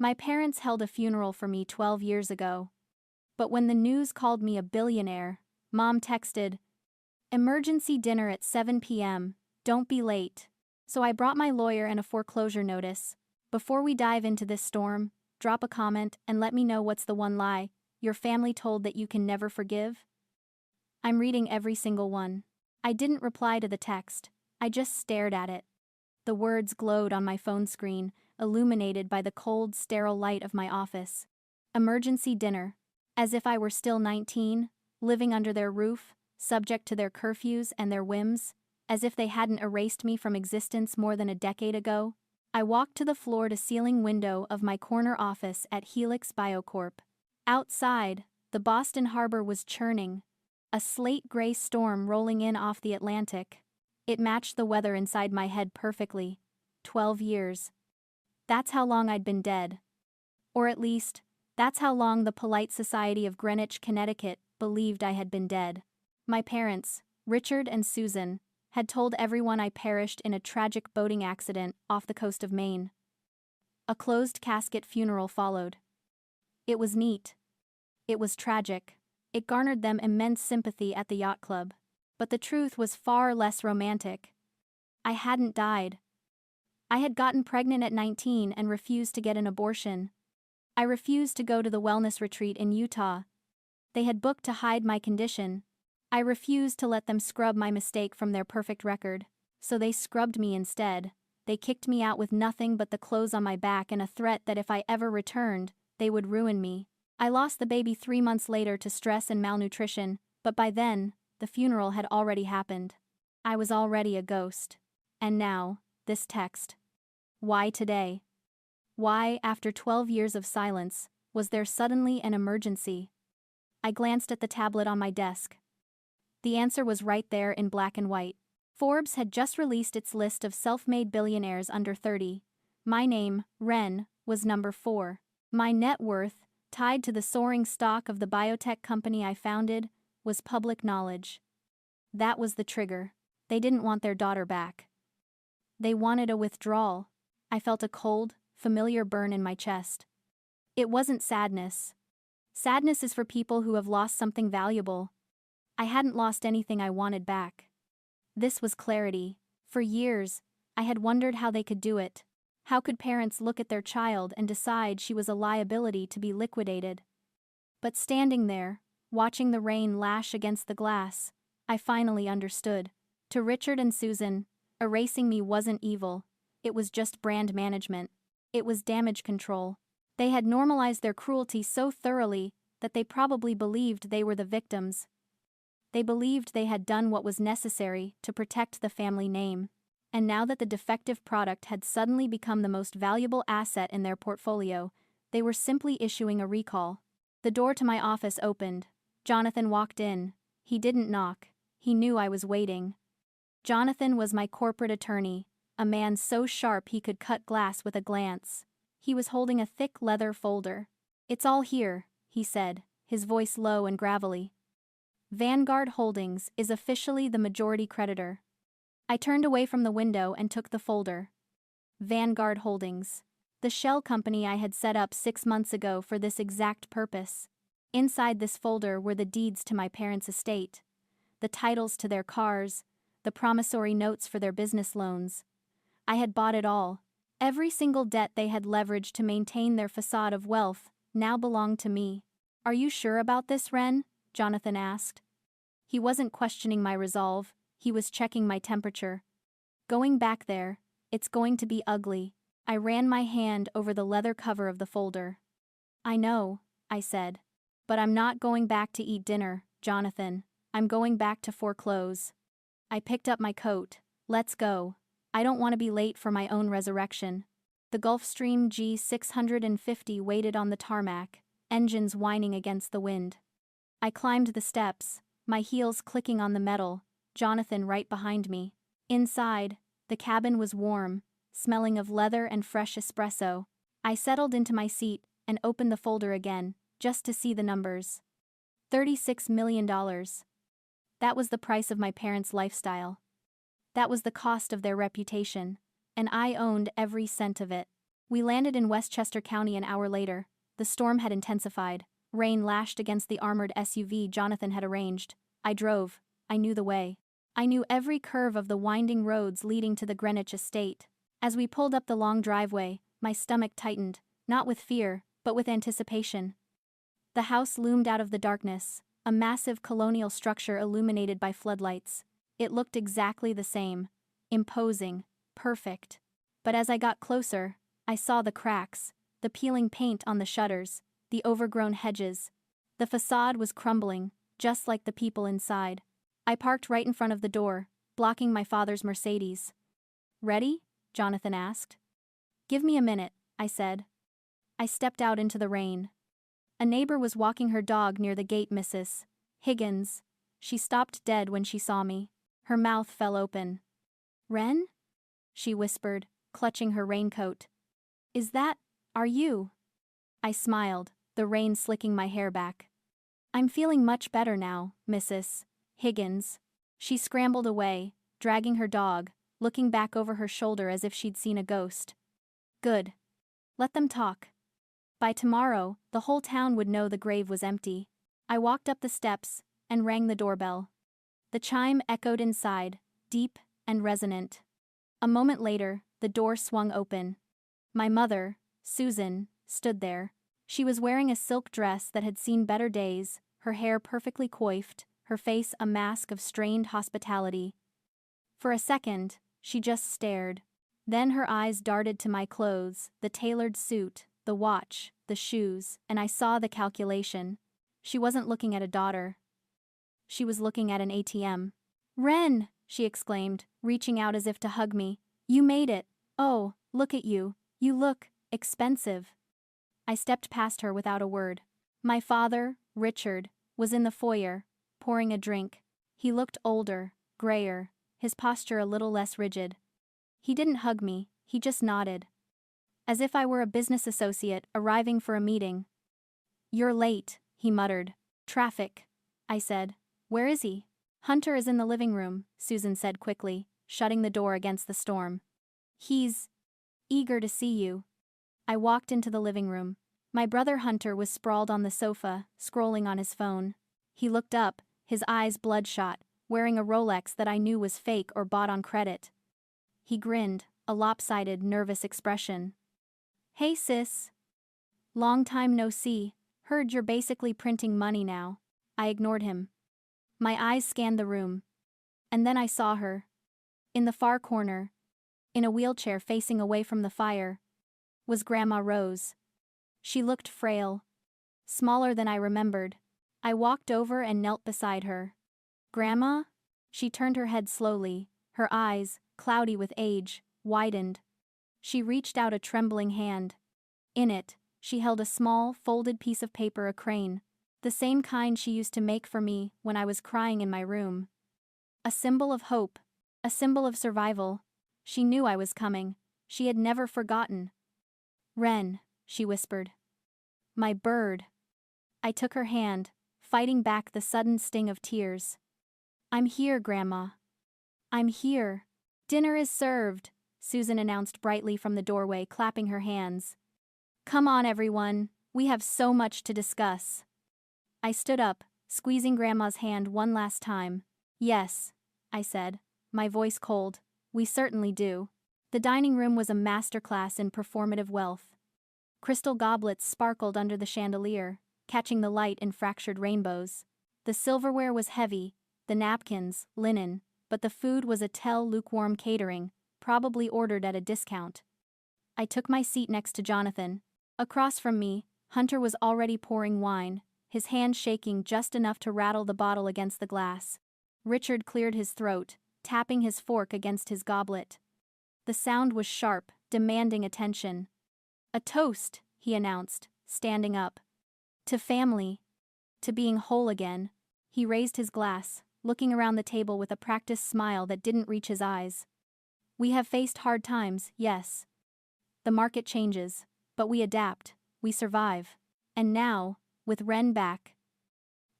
My parents held a funeral for me 12 years ago. But when the news called me a billionaire, Mom texted, "Emergency dinner at 7 p.m., don't be late." So I brought my lawyer and a foreclosure notice. Before we dive into this storm, drop a comment and let me know what's the one lie your family told that you can never forgive. I'm reading every single one. I didn't reply to the text, I just stared at it. The words glowed on my phone screen, illuminated by the cold, sterile light of my office. Emergency dinner. As if I were still 19, living under their roof, subject to their curfews and their whims, as if they hadn't erased me from existence more than a decade ago. I walked to the floor-to-ceiling window of my corner office at Helix Biocorp. Outside, the Boston Harbor was churning, a slate-gray storm rolling in off the Atlantic. It matched the weather inside my head perfectly. 12 years. That's how long I'd been dead. Or at least, that's how long the polite society of Greenwich, Connecticut, believed I had been dead. My parents, Richard and Susan, had told everyone I perished in a tragic boating accident off the coast of Maine. A closed-casket funeral followed. It was neat. It was tragic. It garnered them immense sympathy at the yacht club. But the truth was far less romantic. I hadn't died. I had gotten pregnant at 19 and refused to get an abortion. I refused to go to the wellness retreat in Utah they had booked to hide my condition. I refused to let them scrub my mistake from their perfect record, so they scrubbed me instead. They kicked me out with nothing but the clothes on my back and a threat that if I ever returned, they would ruin me. I lost the baby 3 months later to stress and malnutrition, but by then, the funeral had already happened. I was already a ghost. And now, this text. Why today? Why, after 12 years of silence, was there suddenly an emergency? I glanced at the tablet on my desk. The answer was right there in black and white. Forbes had just released its list of self-made billionaires under 30. My name, Ren, was number 4. My net worth, tied to the soaring stock of the biotech company I founded, was public knowledge. That was the trigger. They didn't want their daughter back. They wanted a withdrawal. I felt a cold, familiar burn in my chest. It wasn't sadness. Sadness is for people who have lost something valuable. I hadn't lost anything I wanted back. This was clarity. For years, I had wondered how they could do it. How could parents look at their child and decide she was a liability to be liquidated? But standing there, watching the rain lash against the glass, I finally understood. To Richard and Susan, erasing me wasn't evil. It was just brand management. It was damage control. They had normalized their cruelty so thoroughly that they probably believed they were the victims. They believed they had done what was necessary to protect the family name. And now that the defective product had suddenly become the most valuable asset in their portfolio, they were simply issuing a recall. The door to my office opened. Jonathan walked in. He didn't knock. He knew I was waiting. Jonathan was my corporate attorney, a man so sharp he could cut glass with a glance. He was holding a thick leather folder. "It's all here," he said, his voice low and gravelly. "Vanguard Holdings is officially the majority creditor." I turned away from the window and took the folder. Vanguard Holdings. The shell company I had set up 6 months ago for this exact purpose. Inside this folder were the deeds to my parents' estate, the titles to their cars, the promissory notes for their business loans. I had bought it all. Every single debt they had leveraged to maintain their facade of wealth now belonged to me. "Are you sure about this, Ren?" Jonathan asked. He wasn't questioning my resolve, he was checking my temperature. "Going back there, it's going to be ugly." I ran my hand over the leather cover of the folder. "I know," I said. "But I'm not going back to eat dinner, Jonathan. I'm going back to foreclose." I picked up my coat. "Let's go. I don't want to be late for my own resurrection." The Gulfstream G650 waited on the tarmac, engines whining against the wind. I climbed the steps, my heels clicking on the metal, Jonathan right behind me. Inside, the cabin was warm, smelling of leather and fresh espresso. I settled into my seat and opened the folder again, just to see the numbers. $36 million. That was the price of my parents' lifestyle. That was the cost of their reputation, and I owned every cent of it. We landed in Westchester County an hour later. The storm had intensified. Rain lashed against the armored SUV Jonathan had arranged. I drove. I knew the way. I knew every curve of the winding roads leading to the Greenwich estate. As we pulled up the long driveway, my stomach tightened, not with fear, but with anticipation. The house loomed out of the darkness, a massive colonial structure illuminated by floodlights. It looked exactly the same. Imposing. Perfect. But as I got closer, I saw the cracks, the peeling paint on the shutters, the overgrown hedges. The facade was crumbling, just like the people inside. I parked right in front of the door, blocking my father's Mercedes. "Ready?" Jonathan asked. "Give me a minute," I said. I stepped out into the rain. A neighbor was walking her dog near the gate, Mrs. Higgins. She stopped dead when she saw me. Her mouth fell open. "Wren?" she whispered, clutching her raincoat. Are you?" I smiled, the rain slicking my hair back. "I'm feeling much better now, Mrs. Higgins." She scrambled away, dragging her dog, looking back over her shoulder as if she'd seen a ghost. "Good. Let them talk." By tomorrow, the whole town would know the grave was empty. I walked up the steps and rang the doorbell. The chime echoed inside, deep and resonant. A moment later, the door swung open. My mother, Susan, stood there. She was wearing a silk dress that had seen better days, her hair perfectly coiffed, her face a mask of strained hospitality. For a second, she just stared. Then her eyes darted to my clothes, the tailored suit, the watch, the shoes, and I saw the calculation. She wasn't looking at a daughter. She was looking at an ATM. "Wren!" she exclaimed, reaching out as if to hug me. "You made it. Oh, look at you. You look expensive." I stepped past her without a word. My father, Richard, was in the foyer, pouring a drink. He looked older, grayer, his posture a little less rigid. He didn't hug me, he just nodded. As if I were a business associate arriving for a meeting. "You're late," he muttered. "Traffic," I said. "Where is he?" "Hunter is in the living room," Susan said quickly, shutting the door against the storm. "He's eager to see you." I walked into the living room. My brother Hunter was sprawled on the sofa, scrolling on his phone. He looked up, his eyes bloodshot, wearing a Rolex that I knew was fake or bought on credit. He grinned, a lopsided, nervous expression. "Hey sis. Long time no see, heard you're basically printing money now." I ignored him. My eyes scanned the room. And then I saw her. In the far corner, in a wheelchair facing away from the fire, was Grandma Rose. She looked frail, smaller than I remembered. I walked over and knelt beside her. "Grandma?" She turned her head slowly, her eyes, cloudy with age, widened. She reached out a trembling hand. In it, she held a small, folded piece of paper, a crane, the same kind she used to make for me when I was crying in my room. A symbol of hope, a symbol of survival. She knew I was coming. She had never forgotten. "Wren," she whispered. "My bird." I took her hand, fighting back the sudden sting of tears. "I'm here, Grandma. I'm here." "Dinner is served," Susan announced brightly from the doorway, clapping her hands. "Come on, everyone. We have so much to discuss." I stood up, squeezing Grandma's hand one last time. "Yes," I said, my voice cold. "We certainly do." The dining room was a masterclass in performative wealth. Crystal goblets sparkled under the chandelier, catching the light in fractured rainbows. The silverware was heavy, the napkins, linen, but the food was lukewarm catering, probably ordered at a discount. I took my seat next to Jonathan. Across from me, Hunter was already pouring wine, his hand shaking just enough to rattle the bottle against the glass. Richard cleared his throat, tapping his fork against his goblet. The sound was sharp, demanding attention. "A toast," he announced, standing up. "To family. To being whole again." He raised his glass, looking around the table with a practiced smile that didn't reach his eyes. "We have faced hard times, yes. The market changes, but we adapt, we survive. And now, with Wren back,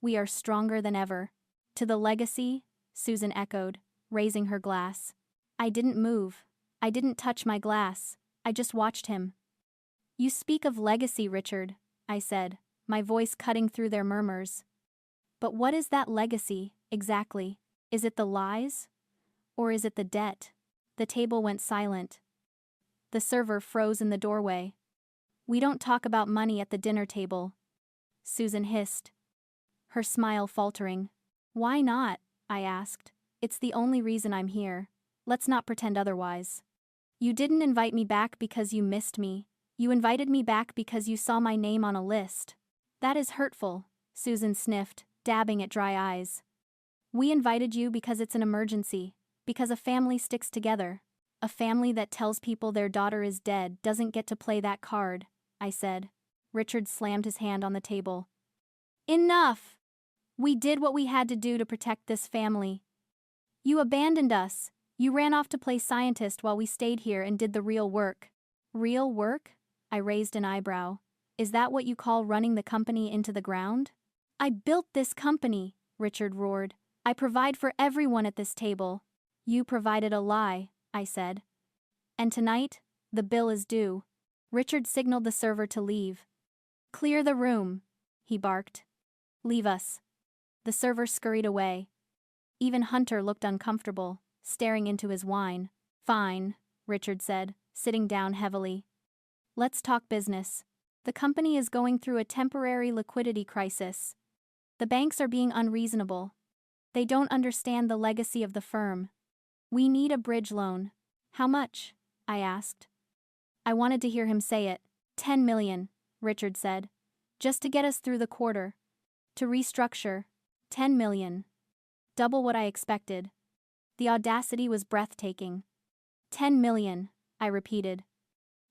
we are stronger than ever." "To the legacy," Susan echoed, raising her glass. I didn't move. I didn't touch my glass. I just watched him. You speak of legacy, Richard, I said, my voice cutting through their murmurs. But what is that legacy, exactly? Is it the lies? Or is it the debt? The table went silent. The server froze in the doorway. We don't talk about money at the dinner table, Susan hissed, her smile faltering. Why not? I asked. It's the only reason I'm here. Let's not pretend otherwise. You didn't invite me back because you missed me. You invited me back because you saw my name on a list. That is hurtful, Susan sniffed, dabbing at dry eyes. We invited you because it's an emergency, because a family sticks together. A family that tells people their daughter is dead doesn't get to play that card, I said. Richard slammed his hand on the table. Enough! We did what we had to do to protect this family. You abandoned us. You ran off to play scientist while we stayed here and did the real work. Real work? I raised an eyebrow. Is that what you call running the company into the ground? I built this company, Richard roared. I provide for everyone at this table. You provided a lie, I said. And tonight, the bill is due. Richard signaled the server to leave. Clear the room, he barked. Leave us. The server scurried away. Even Hunter looked uncomfortable, staring into his wine. Fine, Richard said, sitting down heavily. Let's talk business. The company is going through a temporary liquidity crisis. The banks are being unreasonable. They don't understand the legacy of the firm. We need a bridge loan. How much? I asked. I wanted to hear him say it. 10 million, Richard said. Just to get us through the quarter. To restructure. 10 million. Double what I expected. The audacity was breathtaking. 10 million, I repeated.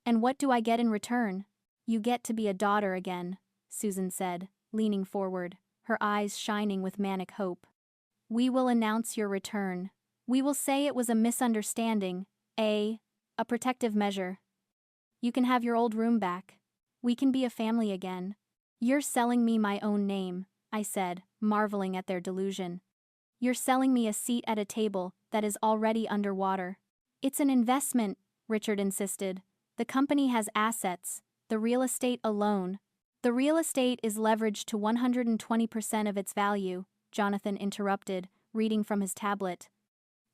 And what do I get in return? You get to be a daughter again, Susan said, leaning forward, her eyes shining with manic hope. We will announce your return. We will say it was a misunderstanding, a protective measure. You can have your old room back. We can be a family again. You're selling me my own name, I said, marveling at their delusion. You're selling me a seat at a table that is already underwater. It's an investment, Richard insisted. The company has assets, the real estate alone. The real estate is leveraged to 120% of its value, Jonathan interrupted, reading from his tablet.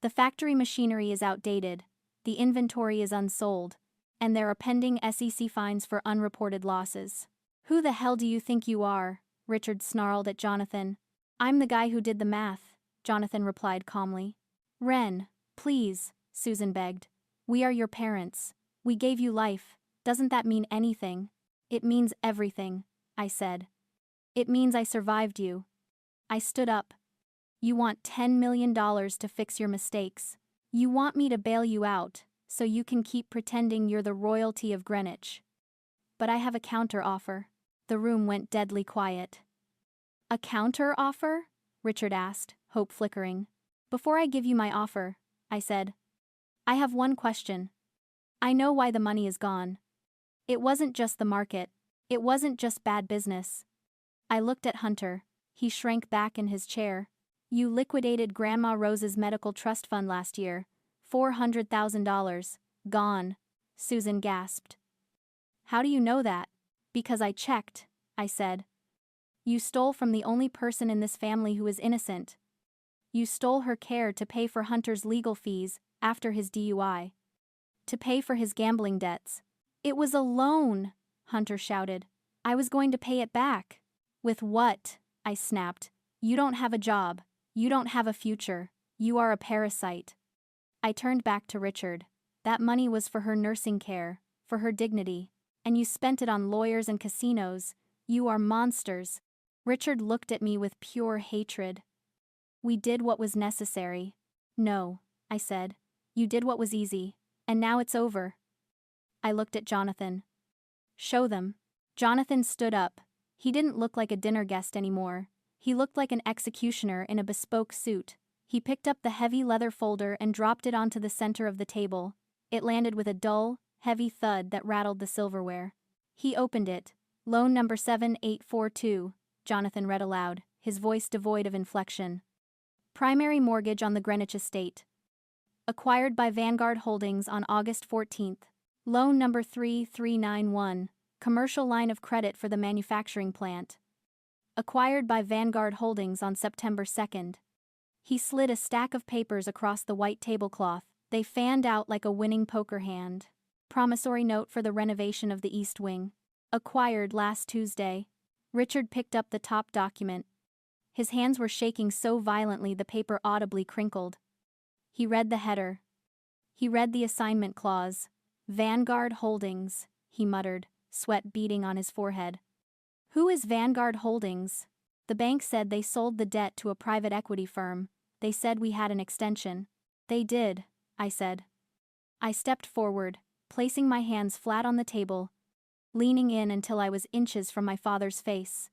The factory machinery is outdated, the inventory is unsold, and there are pending SEC fines for unreported losses. Who the hell do you think you are? Richard snarled at Jonathan. I'm the guy who did the math, Jonathan replied calmly. Ren, please, Susan begged. We are your parents. We gave you life. Doesn't that mean anything? It means everything, I said. It means I survived you. I stood up. You want $10 million to fix your mistakes. You want me to bail you out, so you can keep pretending you're the royalty of Greenwich. But I have a counter-offer. The room went deadly quiet. A counter-offer? Richard asked, hope flickering. Before I give you my offer, I said, I have one question. I know why the money is gone. It wasn't just the market. It wasn't just bad business. I looked at Hunter. He shrank back in his chair. You liquidated Grandma Rose's medical trust fund last year. $400,000. Gone. Susan gasped. How do you know that? Because I checked, I said. You stole from the only person in this family who is innocent. You stole her care to pay for Hunter's legal fees after his DUI. To pay for his gambling debts. It was a loan, Hunter shouted. I was going to pay it back. With what? I snapped. You don't have a job. You don't have a future. You are a parasite. I turned back to Richard. That money was for her nursing care, for her dignity. And you spent it on lawyers and casinos. You are monsters. Richard looked at me with pure hatred. We did what was necessary. No, I said. You did what was easy. And now it's over. I looked at Jonathan. Show them. Jonathan stood up. He didn't look like a dinner guest anymore. He looked like an executioner in a bespoke suit. He picked up the heavy leather folder and dropped it onto the center of the table. It landed with a dull, heavy thud that rattled the silverware. He opened it. Loan number 7842, Jonathan read aloud, his voice devoid of inflection. Primary mortgage on the Greenwich estate. Acquired by Vanguard Holdings on August 14th. Loan number 3391, Commercial line of credit for the manufacturing plant. Acquired by Vanguard Holdings on September 2nd. He slid a stack of papers across the white tablecloth. They fanned out like a winning poker hand. Promissory note for the renovation of the East Wing. Acquired last Tuesday. Richard picked up the top document. His hands were shaking so violently the paper audibly crinkled. He read the header. He read the assignment clause. Vanguard Holdings, he muttered, sweat beading on his forehead. Who is Vanguard Holdings? The bank said they sold the debt to a private equity firm. They said we had an extension. They did, I said. I stepped forward, placing my hands flat on the table, leaning in until I was inches from my father's face.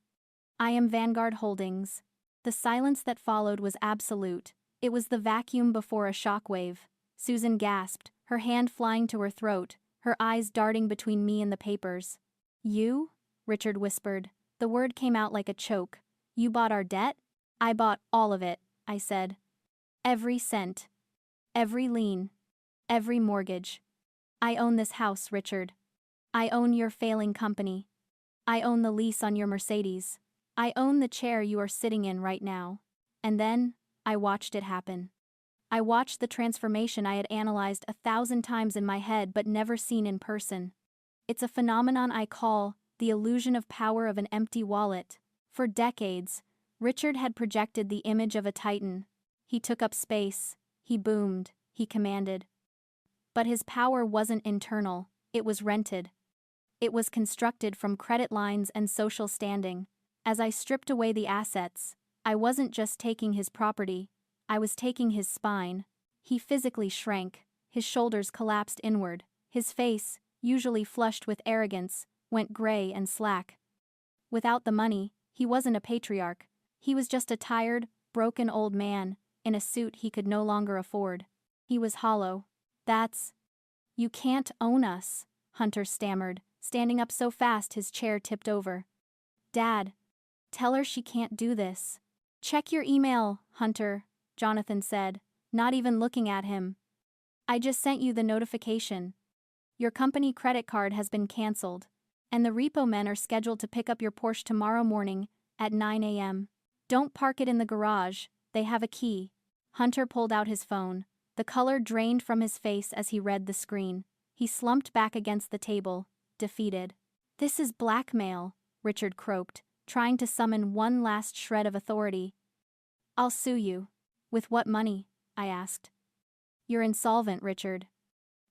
I am Vanguard Holdings. The silence that followed was absolute. It was the vacuum before a shockwave. Susan gasped, her hand flying to her throat, her eyes darting between me and the papers. You? Richard whispered. The word came out like a choke. You bought our debt? I bought all of it, I said. Every cent. Every lien. Every mortgage. I own this house, Richard. I own your failing company. I own the lease on your Mercedes. I own the chair you are sitting in right now. And then, I watched it happen. I watched the transformation I had analyzed 1,000 times in my head but never seen in person. It's a phenomenon I call the illusion of power of an empty wallet. For decades, Richard had projected the image of a titan. He took up space, he boomed, he commanded. But his power wasn't internal, it was rented. It was constructed from credit lines and social standing. As I stripped away the assets, I wasn't just taking his property, I was taking his spine. He physically shrank, his shoulders collapsed inward, his face, usually flushed with arrogance, went gray and slack. Without the money, he wasn't a patriarch. He was just a tired, broken old man, in a suit he could no longer afford. He was hollow. You can't own us, Hunter stammered, standing up so fast his chair tipped over. Dad, tell her she can't do this. Check your email, Hunter, Jonathan said, not even looking at him. I just sent you the notification. Your company credit card has been canceled, and the repo men are scheduled to pick up your Porsche tomorrow morning at 9 a.m. Don't park it in the garage, they have a key. Hunter pulled out his phone. The color drained from his face as he read the screen. He slumped back against the table, defeated. This is blackmail, Richard croaked, trying to summon one last shred of authority. I'll sue you. With what money? I asked. You're insolvent, Richard.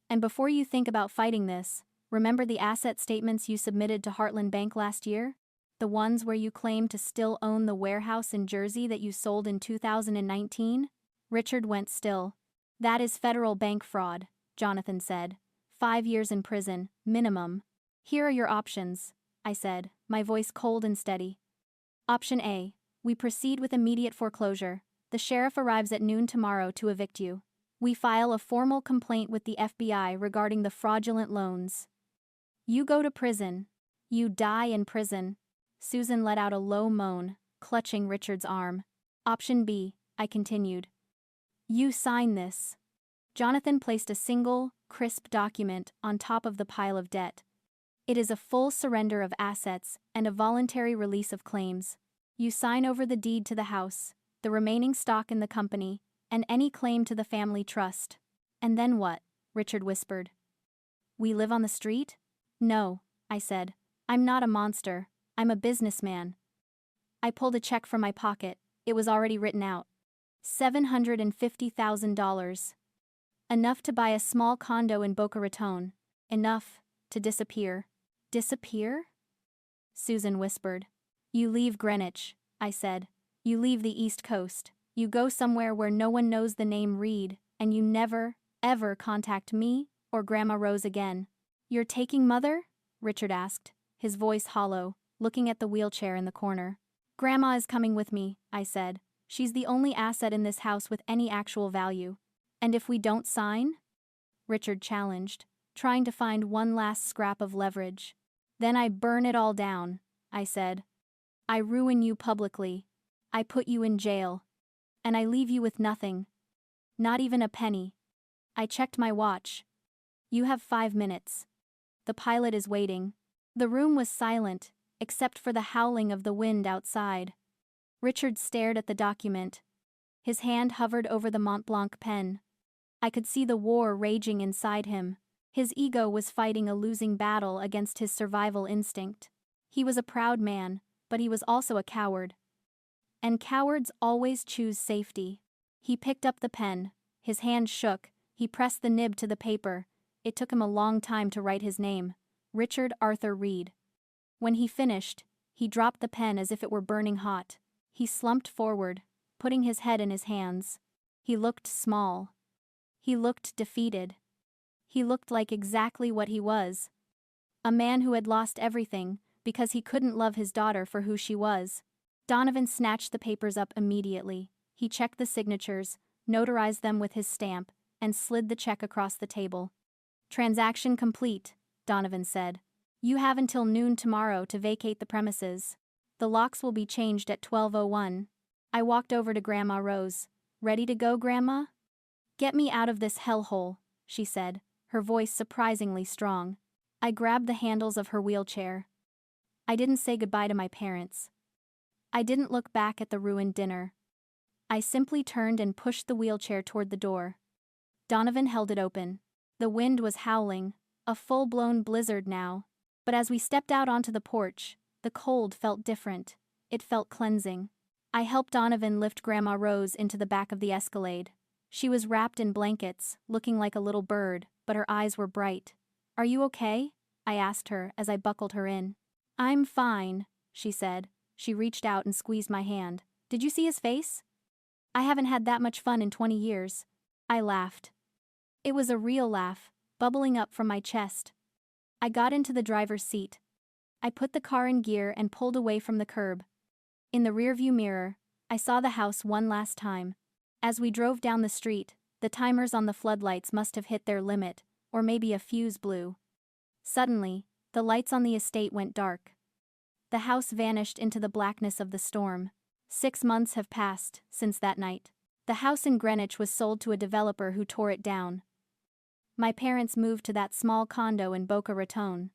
And before you think about fighting this, remember the asset statements you submitted to Heartland Bank last year? The ones where you claim to still own the warehouse in Jersey that you sold in 2019? Richard went still. That is federal bank fraud, Jonathan said. 5 years in prison, minimum. Here are your options, I said, my voice cold and steady. Option A. We proceed with immediate foreclosure. The sheriff arrives at noon tomorrow to evict you. We file a formal complaint with the FBI regarding the fraudulent loans. You go to prison. You die in prison. Susan let out a low moan, clutching Richard's arm. Option B, I continued. You sign this. Jonathan placed a single, crisp document on top of the pile of debt. It is a full surrender of assets and a voluntary release of claims. You sign over the deed to the house, the remaining stock in the company, and any claim to the family trust. And then what? Richard whispered. We live on the street? No, I said. I'm not a monster. I'm a businessman. I pulled a check from my pocket. It was already written out. $750,000. Enough to buy a small condo in Boca Raton. Enough to disappear. Disappear? Susan whispered. You leave Greenwich, I said. You leave the East Coast. You go somewhere where no one knows the name Reed, and you never, ever contact me or Grandma Rose again. You're taking Mother? Richard asked, his voice hollow, looking at the wheelchair in the corner. Grandma is coming with me, I said. She's the only asset in this house with any actual value. And if we don't sign? Richard challenged, trying to find one last scrap of leverage. Then I burn it all down, I said. I ruin you publicly. I put you in jail. And I leave you with nothing. Not even a penny. I checked my watch. You have 5 minutes. The pilot is waiting. The room was silent, except for the howling of the wind outside. Richard stared at the document. His hand hovered over the Mont Blanc pen. I could see the war raging inside him. His ego was fighting a losing battle against his survival instinct. He was a proud man, but he was also a coward. And cowards always choose safety. He picked up the pen. His hand shook. He pressed the nib to the paper. It took him a long time to write his name, Richard Arthur Reed. When he finished, he dropped the pen as if it were burning hot. He slumped forward, putting his head in his hands. He looked small. He looked defeated. He looked like exactly what he was. A man who had lost everything because he couldn't love his daughter for who she was. Donovan snatched the papers up immediately. He checked the signatures, notarized them with his stamp, and slid the check across the table. "Transaction complete," Donovan said. "You have until noon tomorrow to vacate the premises. The locks will be changed at 12:01. I walked over to Grandma Rose. "Ready to go, Grandma?" "Get me out of this hellhole," she said, her voice surprisingly strong. I grabbed the handles of her wheelchair. I didn't say goodbye to my parents. I didn't look back at the ruined dinner. I simply turned and pushed the wheelchair toward the door. Donovan held it open. The wind was howling, a full-blown blizzard now. But as we stepped out onto the porch, the cold felt different. It felt cleansing. I helped Donovan lift Grandma Rose into the back of the Escalade. She was wrapped in blankets, looking like a little bird, but her eyes were bright. "Are you okay?" I asked her as I buckled her in. "I'm fine," she said. She reached out and squeezed my hand. "Did you see his face?" "I haven't had that much fun in 20 years. I laughed. It was a real laugh, bubbling up from my chest. I got into the driver's seat. I put the car in gear and pulled away from the curb. In the rearview mirror, I saw the house one last time. As we drove down the street, the timers on the floodlights must have hit their limit, or maybe a fuse blew. Suddenly, the lights on the estate went dark. The house vanished into the blackness of the storm. 6 months have passed since that night. The house in Greenwich was sold to a developer who tore it down. My parents moved to that small condo in Boca Raton.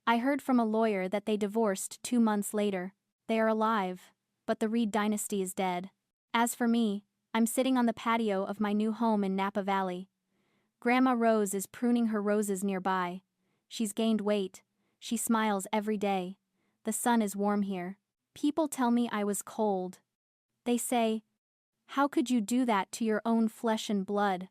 I heard from a lawyer that they divorced 2 months later. They are alive, but the Reed dynasty is dead. As for me, I'm sitting on the patio of my new home in Napa Valley. Grandma Rose is pruning her roses nearby. She's gained weight. She smiles every day. The sun is warm here. People tell me I was cold. They say, "How could you do that to your own flesh and blood?"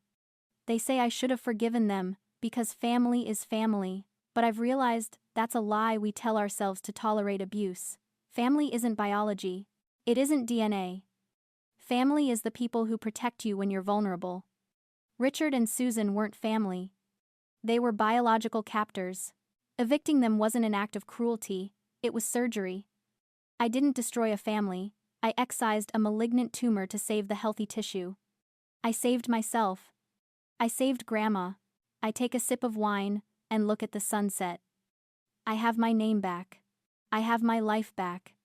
They say I should have forgiven them, because family is family, but I've realized that's a lie we tell ourselves to tolerate abuse. Family isn't biology. It isn't DNA. Family is the people who protect you when you're vulnerable. Richard and Susan weren't family. They were biological captors. Evicting them wasn't an act of cruelty, it was surgery. I didn't destroy a family, I excised a malignant tumor to save the healthy tissue. I saved myself. I saved Grandma. I take a sip of wine and look at the sunset. I have my name back. I have my life back.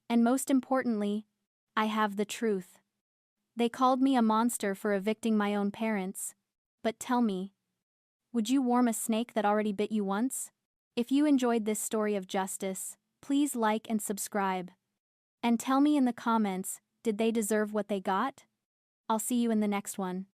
And most importantly, I have the truth. They called me a monster for evicting my own parents. But tell me, would you warm a snake that already bit you once? If you enjoyed this story of justice, please like and subscribe. And tell me in the comments, did they deserve what they got? I'll see you in the next one.